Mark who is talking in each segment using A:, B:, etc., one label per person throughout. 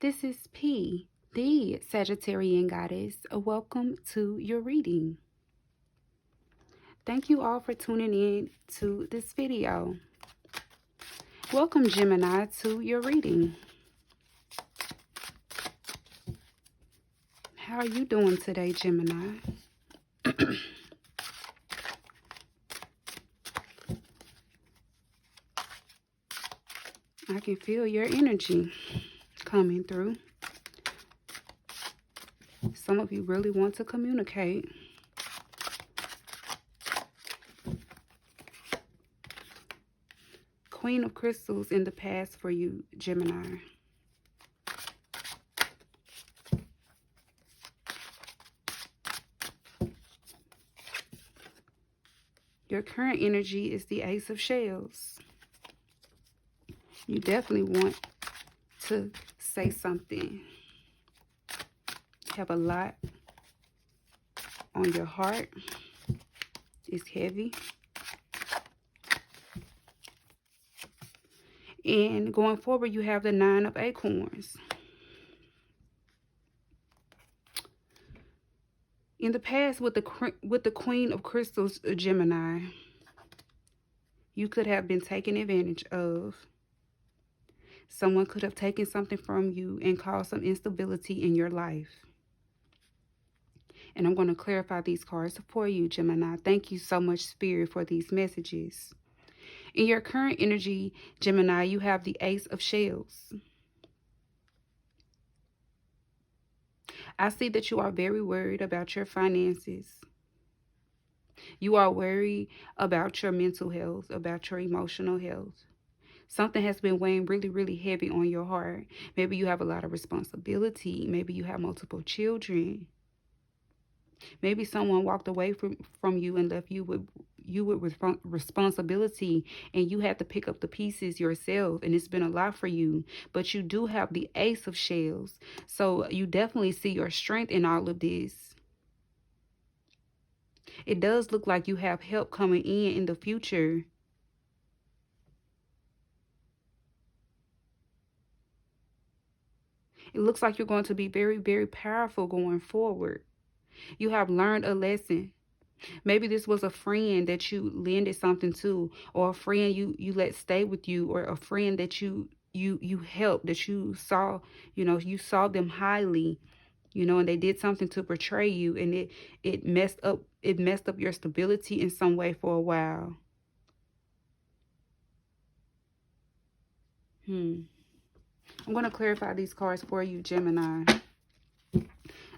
A: This is P, the Sagittarian Goddess. Welcome to your reading. Thank you all for tuning in to this video. Welcome, Gemini, to your reading. How are you doing today, Gemini? I can feel your energy coming through. Some of you really want to communicate. Queen of Crystals in the past for you, Gemini. Your current energy is the Ace of Shells. You definitely want to say something. You have a lot on your heart. It's heavy. And going forward, you have the Nine of Acorns. In the past, with the Queen of Crystals, Gemini, you could have been taken advantage of. Someone could have taken something from you and caused some instability in your life. And I'm going to clarify these cards for you, Gemini. Thank you so much, Spirit, for these messages. In your current energy, Gemini, you have the Ace of Shells. I see that you are very worried about your finances. You are worried about your mental health, about your emotional health. Something has been weighing really, really heavy on your heart. Maybe you have a lot of responsibility. Maybe you have multiple children. Maybe someone walked away from you and left you with responsibility, and you had to pick up the pieces yourself, and it's been a lot for you. But you do have the Ace of Shells, so you definitely see your strength in all of this. It does look like you have help coming in the future. It looks like you're going to be very, very powerful going forward. You have learned a lesson. Maybe this was a friend that you lended something to, or a friend you let stay with you, or a friend that you helped, that you saw, you saw them highly, and they did something to betray you, and it messed up your stability in some way for a while. I'm going to clarify these cards for you, Gemini.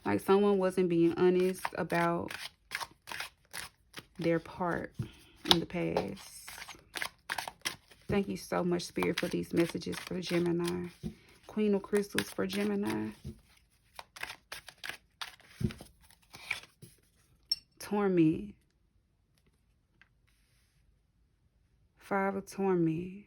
A: Like someone wasn't being honest about their part in the past. Thank you so much, Spirit, for these messages for Gemini. Queen of Crystals for Gemini. Torment. Five of Torment.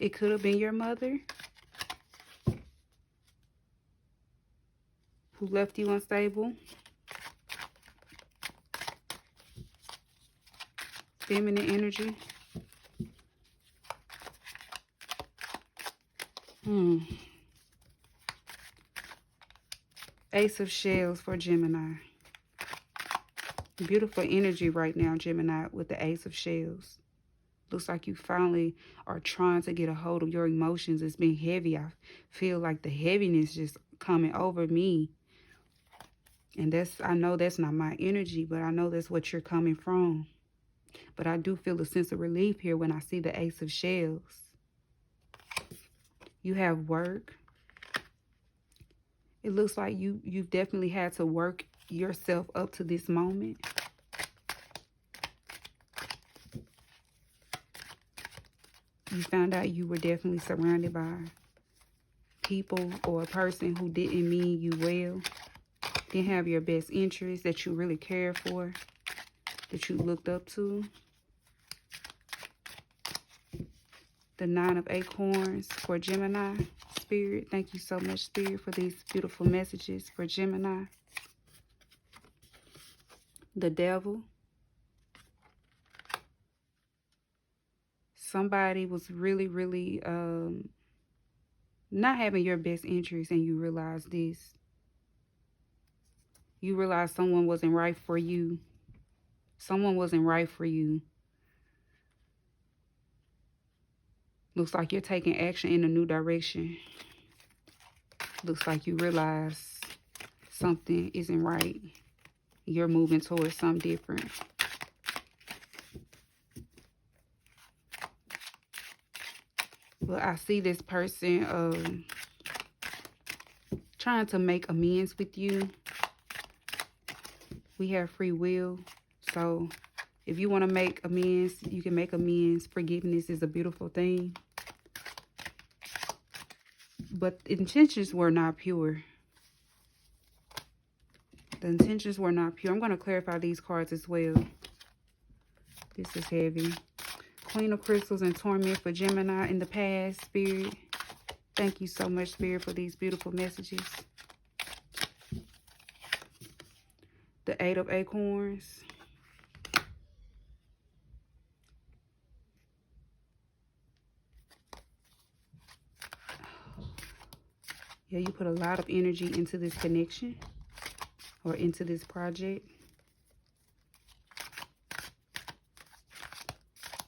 A: It could have been your mother who left you unstable. Feminine energy. Ace of Shells for Gemini. Beautiful energy right now, Gemini, with the Ace of Shells. Looks like you finally are trying to get a hold of your emotions. It's been heavy. I feel like the heaviness just coming over me. And I know that's not my energy, but I know that's what you're coming from. But I do feel a sense of relief here when I see the Ace of Shells. You have work. It looks like you've definitely had to work yourself up to this moment. You found out you were definitely surrounded by people or a person who didn't mean you well, didn't have your best interest, that you really cared for, that you looked up to. The Nine of Acorns for Gemini. Spirit, thank you so much, Spirit, for these beautiful messages for Gemini. The Devil. somebody was really, really not having your best interest, and you realize this. You realize someone wasn't right for you. Someone wasn't right for you. Looks like you're taking action in a new direction. Looks like you realize something isn't right. You're moving towards something different. But I see this person trying to make amends with you. We have free will. So if you want to make amends, you can make amends. Forgiveness is a beautiful thing. But intentions were not pure. The intentions were not pure. I'm going to clarify these cards as well. This is heavy. Queen of Crystals and Torment for Gemini in the past, Spirit. Thank you so much, Spirit, for these beautiful messages. The Eight of Acorns. Yeah, you put a lot of energy into this connection or into this project.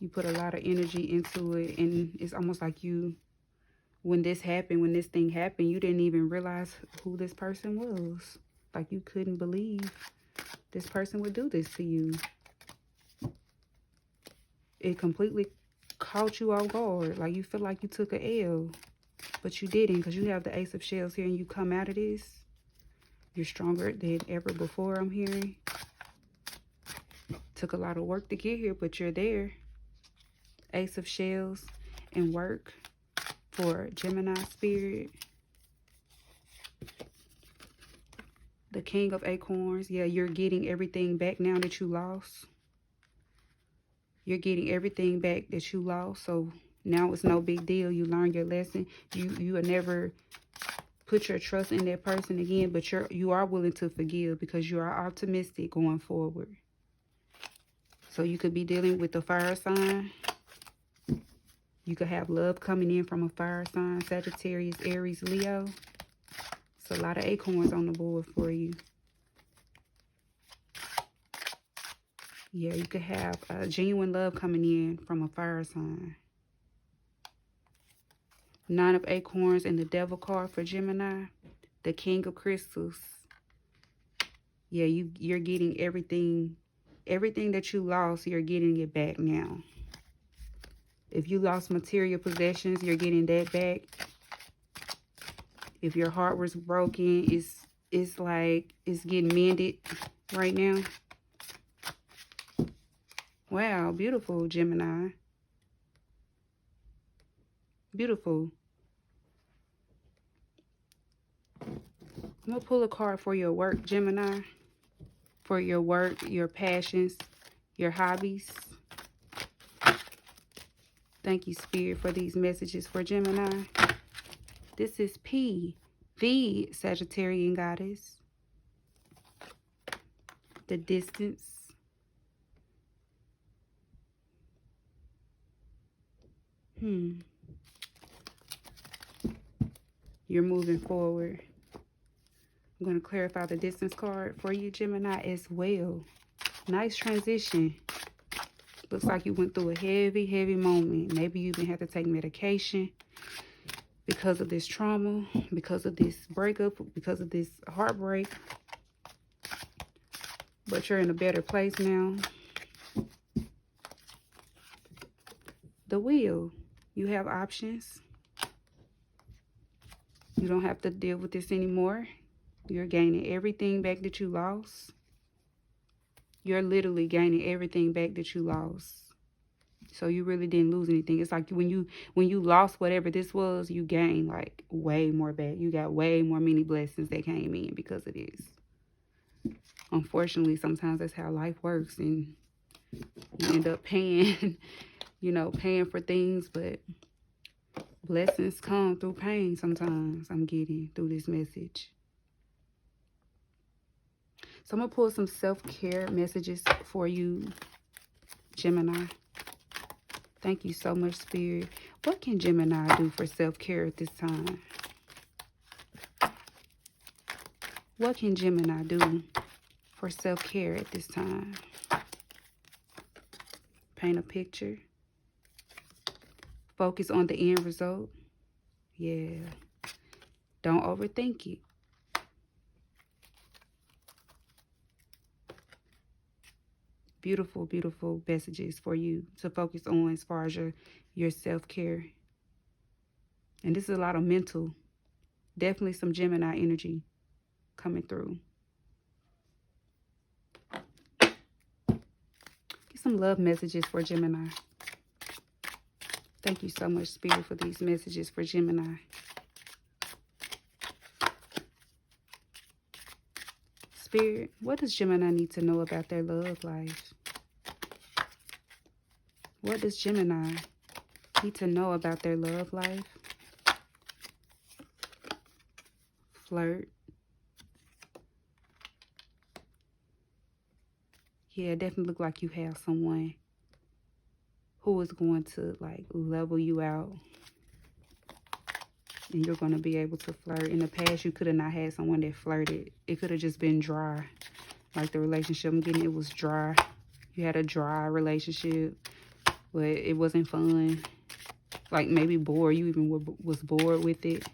A: You put a lot of energy into it, and it's almost like you, when this happened, when this thing happened, you didn't even realize who this person was. Like you couldn't believe this person would do this to you. It completely caught you off guard. Like you feel like you took a L, but you didn't, because you have the Ace of Shells here, and you come out of this. You're stronger than ever before, I'm hearing. Took a lot of work to get here, but you're there. Ace of Shells and work for Gemini, Spirit. The King of Acorns. Yeah, you're getting everything back now that you lost. You're getting everything back that you lost. So now it's no big deal. You learned your lesson. You will never put your trust in that person again, but you are willing to forgive because you are optimistic going forward. So you could be dealing with a fire sign. You could have love coming in from a fire sign, Sagittarius, Aries, Leo. It's a lot of acorns on the board for you. Yeah, you could have genuine love coming in from a fire sign. Nine of Acorns and the Devil card for Gemini. The King of Crystals. Yeah, you're getting everything that you lost, you're getting it back now. If you lost material possessions, you're getting that back. If your heart was broken, it's like it's getting mended right now. Wow, beautiful, Gemini. Beautiful. I'm going to pull a card for your work, Gemini. For your work, your passions, your hobbies. Thank you, Spirit, for these messages for Gemini. This is P, the Sagittarian goddess. The distance. You're moving forward. I'm going to clarify the distance card for you, Gemini, as well. Nice transition. Looks like you went through a heavy, heavy moment. Maybe you even had to take medication because of this trauma, because of this breakup, because of this heartbreak. But you're in a better place now. The Wheel. You have options. You don't have to deal with this anymore. You're gaining everything back that you lost. You're literally gaining everything back that you lost. So you really didn't lose anything. It's like when you lost whatever this was, you gained like way more back. You got way more many blessings that came in because of this. Unfortunately, sometimes that's how life works, and you end up paying, paying for things, but blessings come through pain sometimes. I'm getting through this message. So I'm going to pull some self-care messages for you, Gemini. Thank you so much, Spirit. What can Gemini do for self-care at this time? What can Gemini do for self-care at this time? Paint a picture. Focus on the end result. Yeah. Don't overthink it. Beautiful, beautiful messages for you to focus on as far as your self-care. And this is a lot of mental. Definitely some Gemini energy coming through. Get some love messages for Gemini. Thank you so much, Spirit, for these messages for Gemini. Spirit, what does Gemini need to know about their love life? What does Gemini need to know about their love life? Flirt. Yeah, it definitely look like you have someone who is going to like level you out. And you're going to be able to flirt. In the past, you could have not had someone that flirted. It could have just been dry. Like the relationship I'm getting, it was dry. You had a dry relationship, but it wasn't fun. Like maybe bored. You even was bored with it.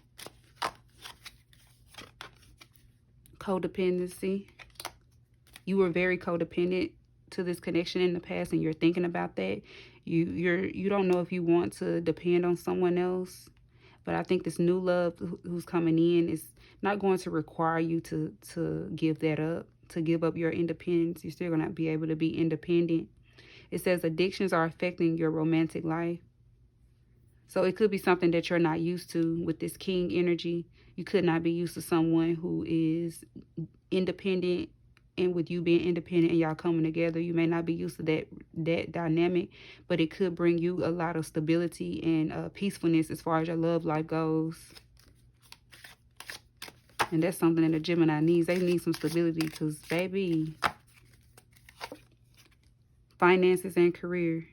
A: Codependency. You were very codependent to this connection in the past, and you're thinking about that. You don't know if you want to depend on someone else. But I think this new love who's coming in is not going to require you to give that up, to give up your independence. You're still going to be able to be independent. It says addictions are affecting your romantic life. So it could be something that you're not used to with this king energy. You could not be used to someone who is independent. And with you being independent and y'all coming together, you may not be used to that dynamic, but it could bring you a lot of stability and peacefulness as far as your love life goes. And that's something that a Gemini needs. They need some stability because, baby, finances and career.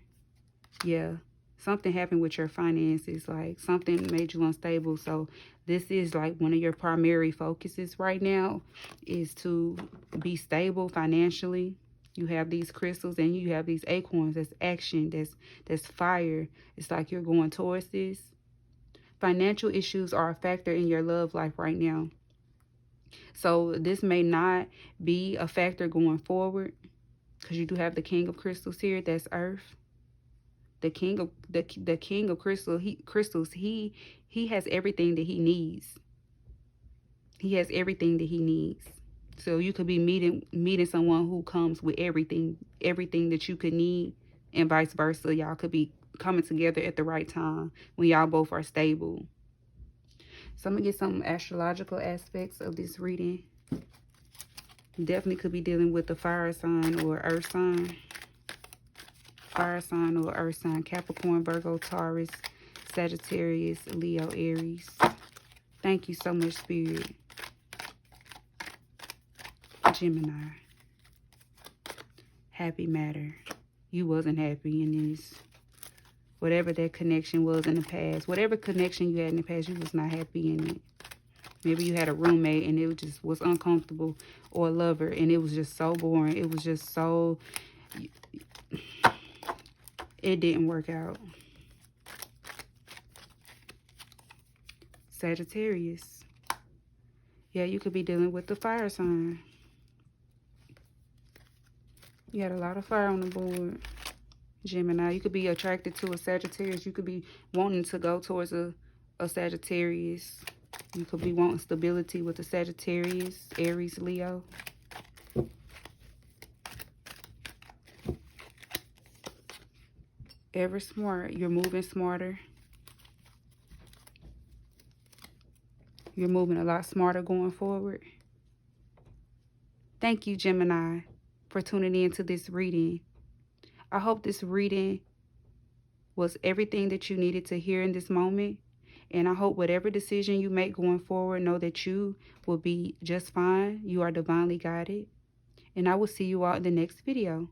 A: Yeah, something happened with your finances. Like something made you unstable. So this is like one of your primary focuses right now is to be stable financially. You have these crystals and you have these acorns. That's action. That's fire. It's like you're going towards this. Financial issues are a factor in your love life right now. So this may not be a factor going forward because you do have the King of Crystals here. That's Earth. The king of crystals, he has everything that he needs. He has everything that he needs. So you could be meeting someone who comes with everything that you could need, and vice versa. Y'all could be coming together at the right time when y'all both are stable. So I'm gonna get some astrological aspects of this reading. You definitely could be dealing with the fire sign or earth sign. Fire sign or earth sign, Capricorn, Virgo, Taurus, Sagittarius, Leo, Aries. Thank you so much, Spirit. Gemini. Happy matter. You wasn't happy in this. Whatever that connection was in the past, whatever connection you had in the past, you was not happy in it. Maybe you had a roommate and it just was uncomfortable, or a lover and it was just so boring. It was just so... It didn't work out. Sagittarius. Yeah, you could be dealing with the fire sign. You had a lot of fire on the board. Gemini. You could be attracted to a Sagittarius. You could be wanting to go towards a Sagittarius. You could be wanting stability with a Sagittarius, Aries, Leo. Ever smart. You're moving smarter. You're moving a lot smarter going forward. Thank you, Gemini, for tuning in to this reading. I hope this reading was everything that you needed to hear in this moment. And I hope whatever decision you make going forward, know that you will be just fine. You are divinely guided. And I will see you all in the next video.